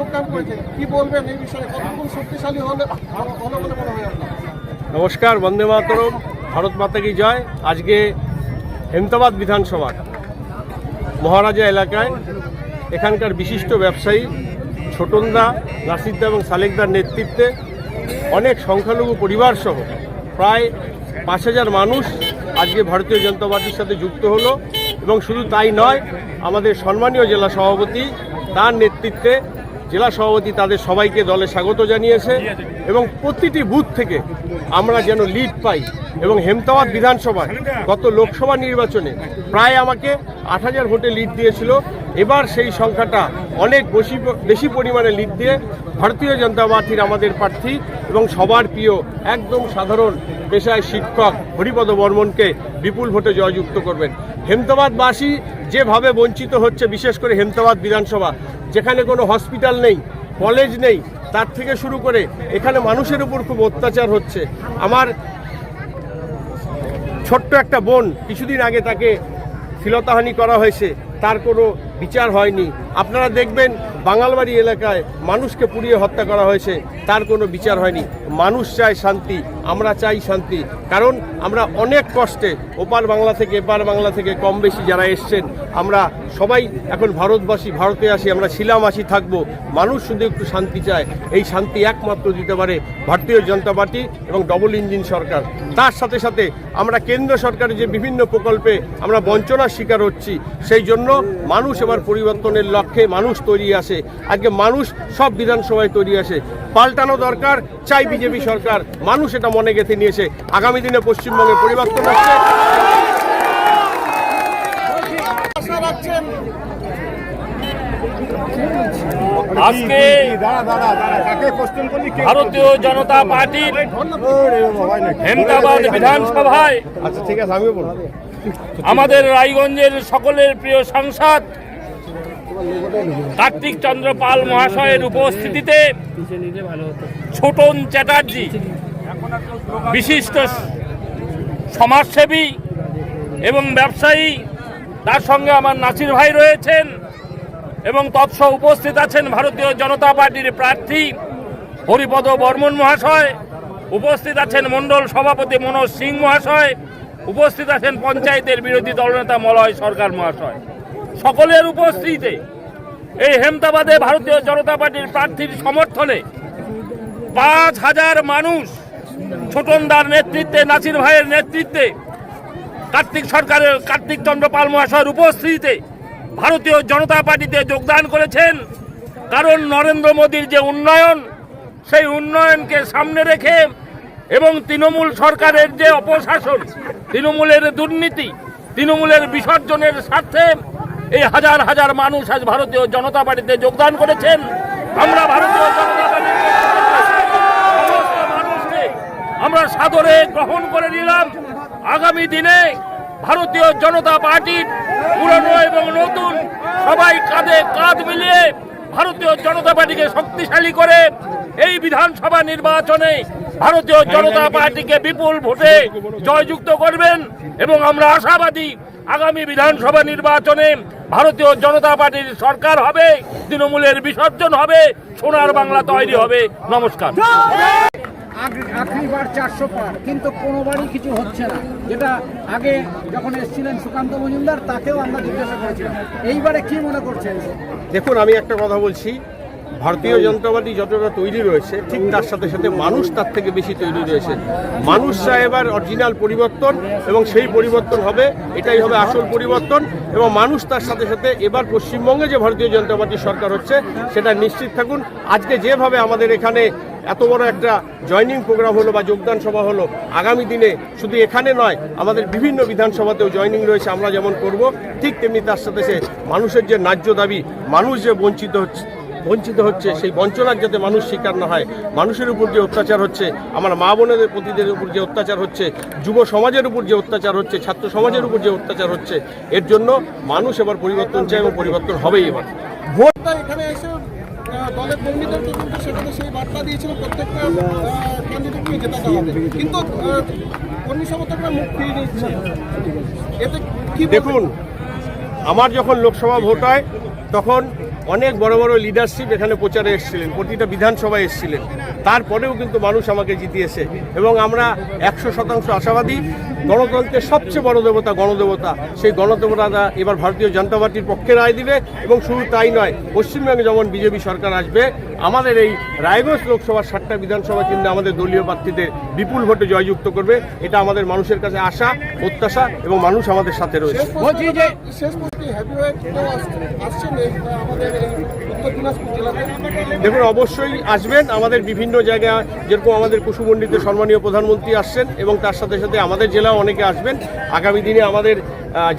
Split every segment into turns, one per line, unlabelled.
যোগদান করেছে, কি বলবেন এই বিষয়ে? কতক্ষণ শক্তিশালী হলে বলে মনে হয় আপনার?
নমস্কার, বন্দে মাতরম, ভারত মাতা কি জয়। আজকে হেমতাবাদ বিধানসভার মহারাজা এলাকায় এখানকার বিশিষ্ট ব্যবসায়ী ছোটনদা, নাসিরদা এবং সালেকদার নেতৃত্বে অনেক সংখ্যালঘু পরিবার সহ প্রায় 5,000 মানুষ আজকে ভারতীয় জনতা পার্টির সাথে যুক্ত হলো। এবং শুধু তাই নয়, আমাদের সম্মানীয় জেলা সভাপতি তার নেতৃত্বে জেলা সভাপতি তাদের সবাইকে দলে স্বাগত জানিয়েছে এবং প্রতিটি বুথ থেকে আমরা যেন লিড পাই। এবং হেমতাবাদ বিধানসভায় গত লোকসভা নির্বাচনে প্রায় আমাকে 8,000 ভোটে লিড দিয়েছিল। এবার সেই সংখ্যাটা অনেক বেশি পরিমাণে লিড দিয়ে ভারতীয় জনতা পার্টির আমাদের প্রার্থী এবং সবার প্রিয় একদম সাধারণ পেশায় শিক্ষক হরিপদ বর্মনকে বিপুল ভোটে জয়যুক্ত করবেন। হেমতাবাদবাসী যেভাবে বঞ্চিত হচ্ছে, বিশেষ করে হেমতাবাদ বিধানসভা যেখানে কোনো হসপিটাল নেই, কলেজ নেই, তার থেকে শুরু করে এখানে মানুষের উপর খুব অত্যাচার হচ্ছে। আমার ছোট্ট একটা বোন, কিছুদিন আগে তাকে শ্লীলতাহানি করা হয়েছে, তার কোনো বিচার হয়নি। আপনারা দেখবেন বাঙালবাড়ি এলাকায় মানুষকে পুড়িয়ে হত্যা করা হয়েছে, তার কোনো বিচার হয়নি। মানুষ চায় শান্তি, আমরা চাই শান্তি, কারণ আমরা অনেক কষ্টে ওপার বাংলা থেকে এপার বাংলা থেকে কম বেশি যারা এসছেন, আমরা সবাই এখন ভারতবাসী, ভারতে আসি, আমরা ছিলাম আসি থাকবো। মানুষ শুধু একটু শান্তি চায়, এই শান্তি একমাত্র দিতে পারে ভারতীয় জনতা পার্টি এবং ডবল ইঞ্জিন সরকার। তার সাথে সাথে আমরা কেন্দ্র সরকারের যে বিভিন্ন প্রকল্পে আমরা বঞ্চনার শিকার হচ্ছি, সেই জন্য মানুষ এবার পরিবর্তনের লক্ষ্যে মানুষ তৈরি আসে। আজকে মানুষ সব বিধানসভায় তৈরি আসে, পাল্টানো দরকার, চাই বিজেপি সরকার। মানুষ এটা মনে গেঁথে নিয়েছে, আগামী দিনে পশ্চিমবঙ্গে পরিবর্তন আসছে।
আজকে ভারতীয় জনতা পার্টির হেমতাবাদ বিধানসভায় আমাদের রায়গঞ্জের সকলের প্রিয় সাংসদ কার্তিক চন্দ্র পাল মহাশয়ের উপস্থিতিতে ছোটন চ্যাটার্জি, বিশিষ্ট সমাজসেবী এবং ব্যবসায়ী, তার সঙ্গে আমার নাসির ভাই রয়েছেন এবং তৎসহ উপস্থিত আছেন ভারতীয় জনতা পার্টির প্রার্থী হরিপদ বর্মন মহাশয়, উপস্থিত আছেন মণ্ডল সভাপতি মনোজ সিং মহাশয়, উপস্থিত আছেন পঞ্চায়েতের বিরোধী দলনেতা মলয় সরকার মহাশয়। সকলের উপস্থিতিতে এই হেমতাবাদে ভারতীয় জনতা পার্টির প্রার্থীর সমর্থনে 5,000 মানুষ ছোটনদার নেতৃত্বে, নাসির ভাইয়ের নেতৃত্বে, কার্তিক চন্দ্র পাল মহাশয়ের উপস্থিতিতে ভারতীয় জনতা পার্টিতে যোগদান করেছেন। কারণ নরেন্দ্র মোদীর যে উন্নয়ন, সেই উন্নয়নকে সামনে রেখে এবং তৃণমূল সরকারের যে অপশাসন, তৃণমূলের দুর্নীতি, তৃণমূলের বিসর্জনের স্বার্থে এই হাজার হাজার মানুষ আজ ভারতীয় জনতা পার্টিতে যোগদান করেছেন। আমরা ভারতীয় জনতা পার্টির সমস্ত মানুষকে আমরা সাদরে গ্রহণ করে নিলাম। আগামী দিনে ভারতীয় জনতা পার্টির পুরনো এবং নতুন সবাই কাঁধে কাঁধ মিলিয়ে ভারতীয় জনতা পার্টিকে শক্তিশালী করে এই বিধানসভা নির্বাচনে ভারতীয় জনতা পার্টিকে বিপুল ভোটে জয়যুক্ত করবেন। এবং আমরা আশাবাদী আগামী বিধানসভা নির্বাচনে ভারতীয় জনতা পার্টির সরকার হবে, তৃণমূলের বিসর্জন হবে, সোনার বাংলা তৈরি হবে। নমস্কার।
আখরিবার 400 পার, কিন্তু কোনোবারই কিছু হচ্ছে না। যেটা আগে যখন এসেছিলেন সুকান্ত মজুমদার, তাকেও আমরা জিজ্ঞাসা করেছিলাম। এইবারে কি মনে করছেন?
দেখুন, আমি একটা কথা বলছি, ভারতীয় জনতা পার্টি যতটা তৈরি রয়েছে, ঠিক তার সাথে সাথে মানুষ তার থেকে বেশি তৈরি রয়েছে। মানুষ চায় এবার অরিজিনাল পরিবর্তন এবং সেই পরিবর্তন হবে, এটাই হবে আসল পরিবর্তন। এবং মানুষ তার সাথে সাথে এবার পশ্চিমবঙ্গে যে ভারতীয় জনতা পার্টির সরকার হচ্ছে সেটা নিশ্চিত থাকুন। আজকে যেভাবে আমাদের এখানে এত বড় একটা জয়নিং প্রোগ্রাম হলো বা যোগদান সভা হলো, আগামী দিনে শুধু এখানে নয়, আমাদের বিভিন্ন বিধানসভাতেও জয়নিং রয়েছে, আমরা যেমন করব ঠিক তেমনি তার সাথে সে মানুষের যে ন্যায্য দাবি, মানুষ যে বঞ্চিত হচ্ছে, সেই বঞ্চনার যাতে মানুষ শিকার না হয়, মানুষের উপর যে অত্যাচার হচ্ছে, আমার মা বোনেদের প্রতিদের উপর যে অত্যাচার হচ্ছে, যুব সমাজের উপর যে অত্যাচার হচ্ছে, ছাত্র সমাজের উপর যে অত্যাচার হচ্ছে, এর জন্য মানুষ এবার পরিবর্তন চায় এবং পরিবর্তন হবেই। এবার
ভোটটা এখানে এসে দলের কর্মীদেরকে কিন্তু সেখানে সেই বার্তা দিয়েছিল প্রত্যেকটা ক্যান্ডিডেটকে জেতাতে হবে, কিন্তু কর্মী সমর্থকরা মুখ ফিরিয়ে নিচ্ছে। এতে কি?
দেখুন, আমার যখন লোকসভা ভোট হয় তখন অনেক বড় বড় লিডারশিপ এখানে প্রচারে এসেছিলেন, প্রতিটা বিধানসভায় এসেছিলেন, তারপরেও কিন্তু মানুষ আমাকে জিতিয়েছে এবং আমরা 100% আশাবাদী। গণতন্ত্রের সবচেয়ে বড় দেবতা গণদেবতা, সেই গণদেবতাটা এবার ভারতীয় জনতা পার্টির পক্ষে রায় দিবে। এবং শুধু তাই নয়, পশ্চিমবঙ্গে যেমন বিজেপি সরকার আসবে, আমাদের এই রায়গঞ্জ লোকসভার 7টা বিধানসভা কেন্দ্রে আমাদের দলীয় প্রার্থীদের বিপুল ভোটে জয়যুক্ত করবে। এটা আমাদের মানুষের কাছে আশা, প্রত্যাশা এবং মানুষ আমাদের সাথে রয়েছে।
শেষ প্রশ্ন, হেভিওয়েট আসছেন আমাদের এই উত্তর দিনাজপুর জেলাতে?
দেখুন, অবশ্যই আসবেন। আমাদের বিভিন্ন জায়গায় যেরকম আমাদের কুসুমন্ডিতে সম্মানীয় প্রধানমন্ত্রী আসছেন এবং তার সাথে সাথে আমাদের জেলাও অনেকে আসবেন। আগামী দিনে আমাদের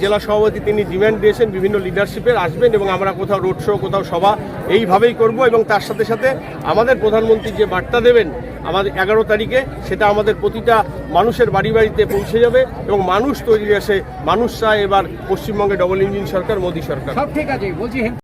জেলা সভাপতি তিনি ডিমান্ড দিয়েছেন বিভিন্ন লিডারশিপের আসবেন এবং আমরা কোথাও রোড শো, কোথাও সভা এইভাবেই করব। এবং তার সাথে সাথে আমাদের প্রধানমন্ত্রী যে বার্তা দেবেন আমাদের 11 তারিখে, সেটা আমাদের প্রতিটা মানুষের বাড়ি বাড়িতে পৌঁছে যাবে এবং মানুষ তৈরি আসে। মানুষ চায় এবার পশ্চিমবঙ্গে ডবল ইঞ্জিন সরকার, মোদী সরকার।
সব ঠিক আছে বলছি।